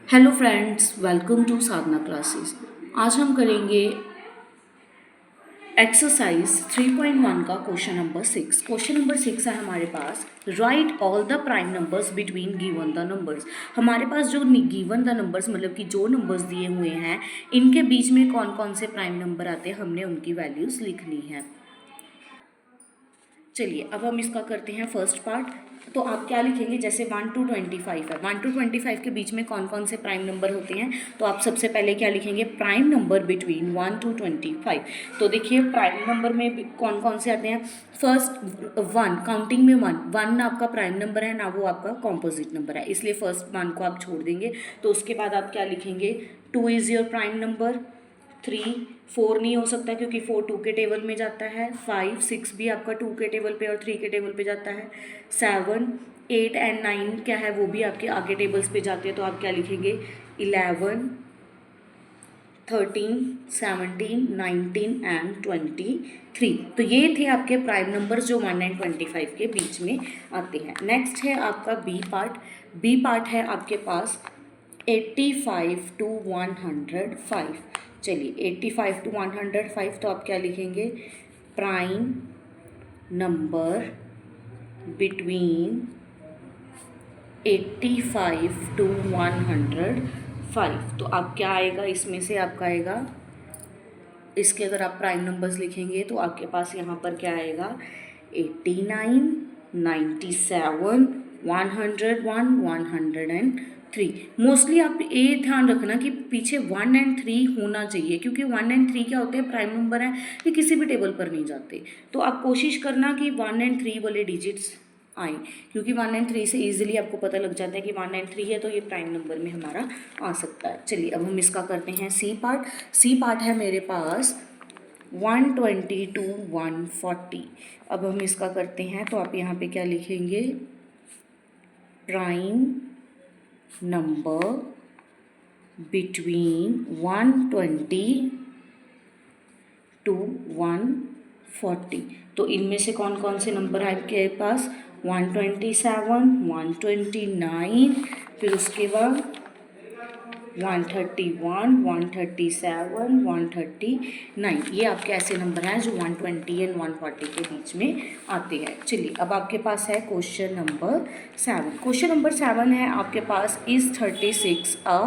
Hello friends, welcome to Sadhana classes. आज हम करेंगे एक्सरसाइज 3.1 का क्वेश्चन नंबर 6। क्वेश्चन नंबर 6 है हमारे पास, write all the prime numbers between given the numbers. हमारे पास जो गिवन द नंबर्स मतलब कि जो नंबर्स दिए हुए हैं इनके बीच में कौन कौन से प्राइम नंबर आते हैं, हमने उनकी वैल्यूज़ लिखनी है। चलिए अब हम इसका करते हैं फर्स्ट पार्ट। तो आप क्या लिखेंगे, जैसे 1 to 25 है, 1 to 25 के बीच में कौन कौन से प्राइम नंबर होते हैं, तो आप सबसे पहले क्या लिखेंगे, प्राइम नंबर बिटवीन 1 to 25। तो देखिए प्राइम नंबर में कौन कौन से आते हैं। फर्स्ट वन, काउंटिंग में वन, वन आपका प्राइम नंबर है ना, वो आपका कॉम्पोजिट नंबर है, इसलिए फर्स्ट वन को आप छोड़ देंगे। तो उसके बाद आप क्या लिखेंगे, 2 इज़ योर प्राइम नंबर, 3, 4 नहीं हो सकता क्योंकि 4 2 के टेबल में जाता है, 5 6 भी आपका 2 के टेबल पे और 3 के टेबल पे जाता है, 7 8 एंड 9 क्या है वो भी आपके आगे टेबल्स पे जाते हैं। तो आप क्या लिखेंगे, 11 13 17 19 एंड 23। तो ये थे आपके प्राइम नंबर्स जो 1 and 25 के बीच में आते हैं। नेक्स्ट है आपका बी पार्ट। बी पार्ट है आपके पास 85 to 105। चलिए 85 to 105, तो आप क्या लिखेंगे, प्राइम नंबर बिटवीन 85 to 105। तो आप क्या आएगा, इसमें से आपका आएगा, इसके अगर आप प्राइम नंबर्स लिखेंगे तो आपके पास यहाँ पर क्या आएगा, 89 97 101 103। मोस्टली आप ये ध्यान रखना कि पीछे 1 and 3 होना चाहिए, क्योंकि 1 and 3 क्या होते हैं, प्राइम नंबर हैं, ये किसी भी टेबल पर नहीं जाते। तो आप कोशिश करना कि 1 and 3 वाले डिजिट्स आए, क्योंकि 1 and 3 से ईजिली आपको पता लग जाता है कि 1 and 3 है तो ये प्राइम नंबर में हमारा आ सकता है। चलिए अब हम इसका करते हैं सी पार्ट। सी पार्ट है मेरे पास 120 to 140। अब हम इसका करते हैं, तो आप यहाँ पे क्या लिखेंगे, प्राइम नंबर बिटवीन 120 to 140। तो इनमें से कौन कौन से नंबर है आपके पास, 127 129, फिर उसके बाद 131 137 139। ये आपके ऐसे नंबर हैं जो 120 एंड 140 के बीच में आते हैं। चलिए अब आपके पास है क्वेश्चन नंबर 7। क्वेश्चन नंबर 7 है आपके पास, इज़ 36 अ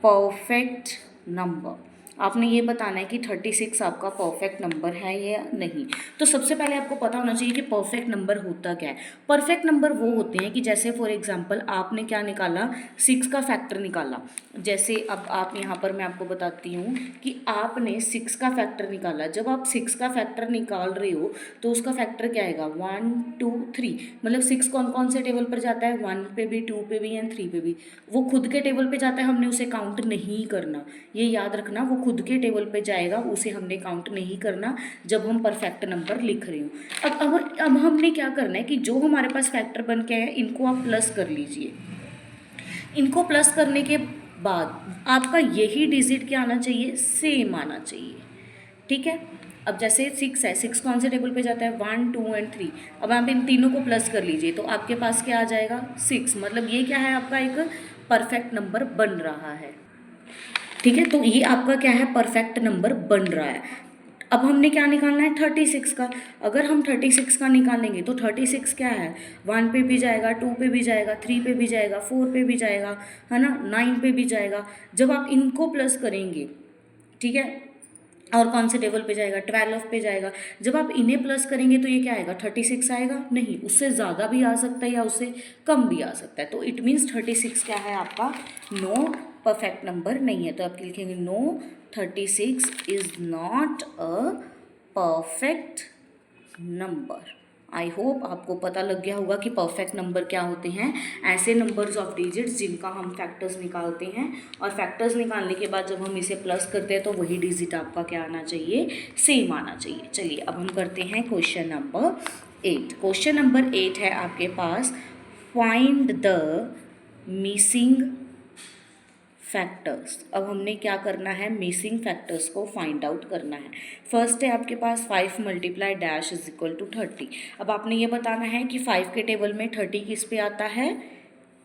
परफेक्ट नंबर। आपने ये बताना है कि 36 आपका परफेक्ट नंबर है या नहीं। तो सबसे पहले आपको पता होना चाहिए कि परफेक्ट नंबर होता क्या है। परफेक्ट नंबर वो होते हैं कि जैसे फॉर एग्जांपल आपने क्या निकाला, 6 का फैक्टर निकाला। जैसे अब आप यहाँ पर मैं आपको बताती हूँ कि आपने 6 का फैक्टर निकाला। जब आप 6 का फैक्टर निकाल रहे हो तो उसका फैक्टर क्या आएगा, 1 2 3। मतलब 6 कौन कौन से टेबल पर जाता है, 1 पे भी, 2 पे भी एंड 3 पे भी। वो खुद के टेबल पे जाता है, हमने उसे काउंट नहीं करना, ये याद रखना। वो खुद के टेबल पे जाएगा, उसे हमने काउंट नहीं करना जब हम परफेक्ट नंबर लिख रहे हो। अब हमने क्या करना है कि जो हमारे पास फैक्टर बन के है इनको आप प्लस कर लीजिए। इनको प्लस करने के बाद आपका यही डिजिट क्या आना चाहिए, सेम आना चाहिए। ठीक है। अब जैसे 6 है, 6 कौन से टेबल पे जाता है, 1 2 एंड 3। अब आप इन तीनों को प्लस कर लीजिए तो आपके पास क्या आ जाएगा, 6। मतलब ये क्या है, आपका एक परफेक्ट नंबर बन रहा है। ठीक है, तो ये आपका क्या है, परफेक्ट नंबर बन रहा है। अब हमने क्या निकालना है, 36 का। अगर हम 36 का निकालेंगे तो 36 क्या है, 1 पे भी जाएगा, 2 पे भी जाएगा, 3 पे भी जाएगा, 4 पे भी जाएगा, है ना, 9 पे भी जाएगा। जब आप इनको प्लस करेंगे, ठीक है, और कौन से टेबल पे जाएगा, 12 पे जाएगा। जब आप इन्हें प्लस करेंगे तो ये क्या आएगा, 36 आएगा, नहीं, उससे ज़्यादा भी आ सकता है या उससे कम भी आ सकता है। तो इट मीन्स 36 क्या है आपका, नो परफेक्ट नंबर नहीं है। तो आप लिखेंगे no, 36 is not a perfect number. I hope आपको पता लग गया होगा कि परफेक्ट नंबर क्या होते हैं, ऐसे नंबर्स ऑफ डिजिट्स जिनका हम फैक्टर्स निकालते हैं, और फैक्टर्स निकालने के बाद जब हम इसे प्लस करते हैं तो वही डिजिट आपका क्या आना चाहिए, सेम आना चाहिए। चलिए अब हम करते हैं क्वेश्चन नंबर 8। क्वेश्चन नंबर 8 है आपके पास, फाइंड द मिसिंग फैक्टर्स। अब हमने क्या करना है, मिसिंग फैक्टर्स को फाइंड आउट करना है। फर्स्ट है आपके पास 5 multiply dash is equal to 30। अब आपने ये बताना है कि 5 के टेबल में 30 किस पे आता है,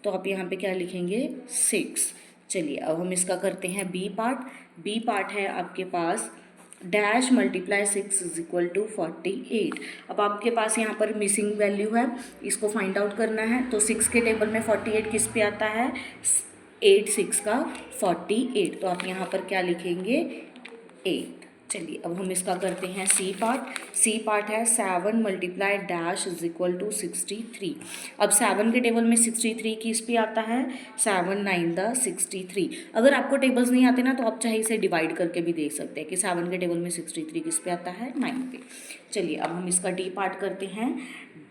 तो आप यहाँ पे क्या लिखेंगे 6। चलिए अब हम इसका करते हैं बी पार्ट। बी पार्ट है आपके पास dash multiply 6 is equal to 48। अब आपके पास यहाँ पर मिसिंग वैल्यू है, इसको फाइंड आउट करना है। तो 6 के टेबल में 48 किस पे आता है, 8 6 का 48, तो आप यहाँ पर क्या लिखेंगे 8। चलिए अब हम इसका करते हैं सी पार्ट। सी पार्ट है 7 multiply dash is equal to 63। अब 7 के टेबल में 63 किस पे आता है, 7 9 द 63। अगर आपको टेबल्स नहीं आते ना तो आप चाहे इसे डिवाइड करके भी देख सकते हैं कि 7 के टेबल में 63 किस पे आता है, 9 पे। चलिए अब हम इसका डी पार्ट करते हैं।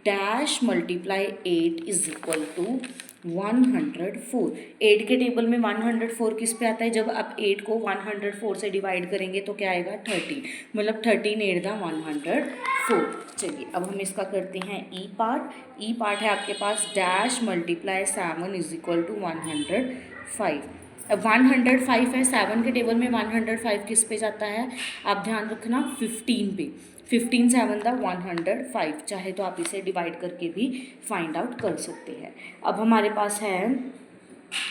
Dash multiply 8 is equal to 104। 8 के टेबल में 104 किस पे आता है, जब आप 8 को 104 से डिवाइड करेंगे तो क्या आएगा 13, मतलब 13 8 द 104। चलिए अब हम इसका करते हैं ई पार्ट। ई पार्ट है आपके पास dash multiply 7 is equal to 105। अब 105 है, 7 के टेबल में 105 किस पे जाता है, आप ध्यान रखना 15 पे। 15 7 द 105, चाहे तो आप इसे डिवाइड करके भी फाइंड आउट कर सकते हैं। अब हमारे पास है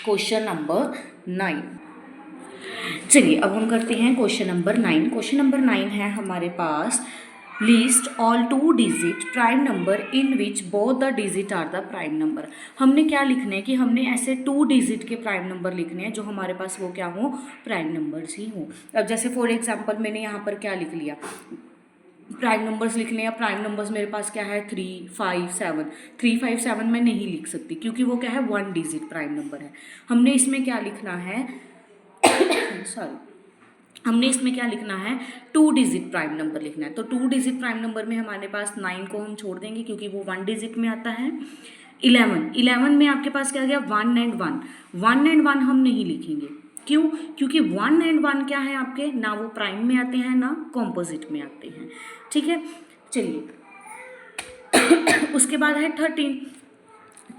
क्वेश्चन नंबर 9। चलिए अब हम करते हैं क्वेश्चन नंबर 9। क्वेश्चन नंबर 9 है हमारे पास list all 2 digit prime number in which both the digit are the prime number. हमने क्या लिखना है कि हमने ऐसे 2 डिजिट के प्राइम नंबर लिखने हैं जो हमारे पास वो क्या हो, प्राइम नंबर्स ही हो। अब जैसे फॉर एग्जांपल मैंने यहाँ पर क्या लिख लिया, प्राइम नंबर्स लिखने हैं। प्राइम नंबर्स मेरे पास क्या है 3 5 7। 3 5 7 मैं नहीं लिख सकती क्योंकि वो क्या है 1 डिजिट प्राइम नंबर है। हमने इसमें क्या लिखना है सॉरी, हमने इसमें क्या लिखना है 2 डिजिट प्राइम नंबर लिखना है। तो 2 डिजिट प्राइम नंबर में हमारे पास 9 को हम छोड़ देंगे क्योंकि वो 1 डिजिट में आता है। 11 में आपके पास क्या गया 1 एंड 1। 1 एंड 1 हम नहीं लिखेंगे, क्यों, क्योंकि 1 एंड 1 क्या है आपके, ना वो प्राइम में आते हैं ना कॉम्पोजिट में आते हैं। ठीक है, चलिए उसके बाद है 13।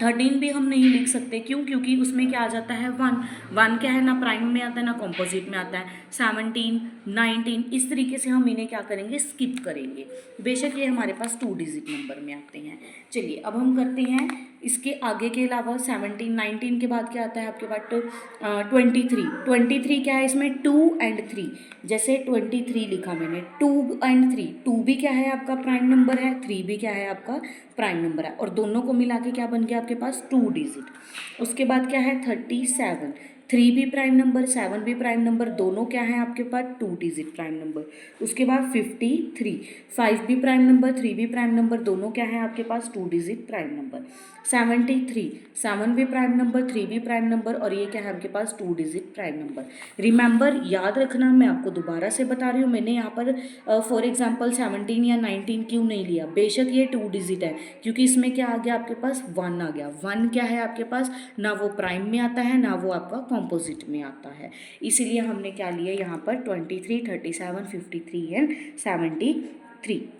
13 भी हम नहीं लिख सकते, क्यों, क्योंकि उसमें क्या आ जाता है 1 क्या है, ना प्राइम में आता है ना कॉम्पोजिट में आता है। 17 19 इस तरीके से हम इन्हें क्या करेंगे, स्किप करेंगे, बेशक ये हमारे पास 2 डिजिट नंबर में आते हैं। चलिए अब हम करते हैं इसके आगे के अलावा 17 19 के बाद क्या आता है आपके पास 23 क्या है इसमें 2 एंड 3। जैसे 23 लिखा मैंने 2 एंड 3, 2 भी क्या है आपका प्राइम नंबर है, 3 भी क्या है आपका प्राइम नंबर है, और दोनों को मिला के क्या बन गया आपके पास 2 डिजिट। उसके बाद क्या है 37, 3 भी प्राइम नंबर 7 भी प्राइम नंबर, दोनों क्या है आपके पास 2 डिजिट प्राइम नंबर। उसके बाद 53, 5 भी प्राइम नंबर 3 भी प्राइम नंबर, दोनों क्या है आपके पास 2 डिजिट प्राइम नंबर। 73, 7 भी प्राइम नंबर 3 भी प्राइम नंबर, और ये क्या है आपके पास 2 डिजिट प्राइम नंबर। रिमेंबर, याद रखना, मैं आपको दोबारा से बता रही हूँ, मैंने यहाँ पर फॉर एग्जांपल 17 या 19 क्यों नहीं लिया, बेशक ये 2 डिजिट है क्योंकि इसमें क्या आ गया आपके पास 1 आ गया। 1 क्या है आपके पास, ना वो प्राइम में आता है ना वो आपका कॉम्पोजिट में आता है, इसीलिए हमने क्या लिया यहाँ पर 23 37 53 एंड 73।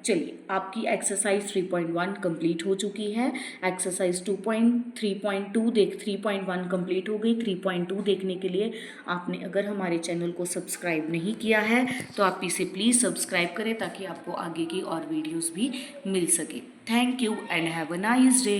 चलिए आपकी एक्सरसाइज 3.1 कंप्लीट हो चुकी है। एक्सरसाइज 3.2 देख 3.1 कंप्लीट हो गई। 3.2 देखने के लिए आपने अगर हमारे चैनल को सब्सक्राइब नहीं किया है तो आप इसे प्लीज़ सब्सक्राइब करें ताकि आपको आगे की और वीडियोस भी मिल सके। Thank you and have a nice day.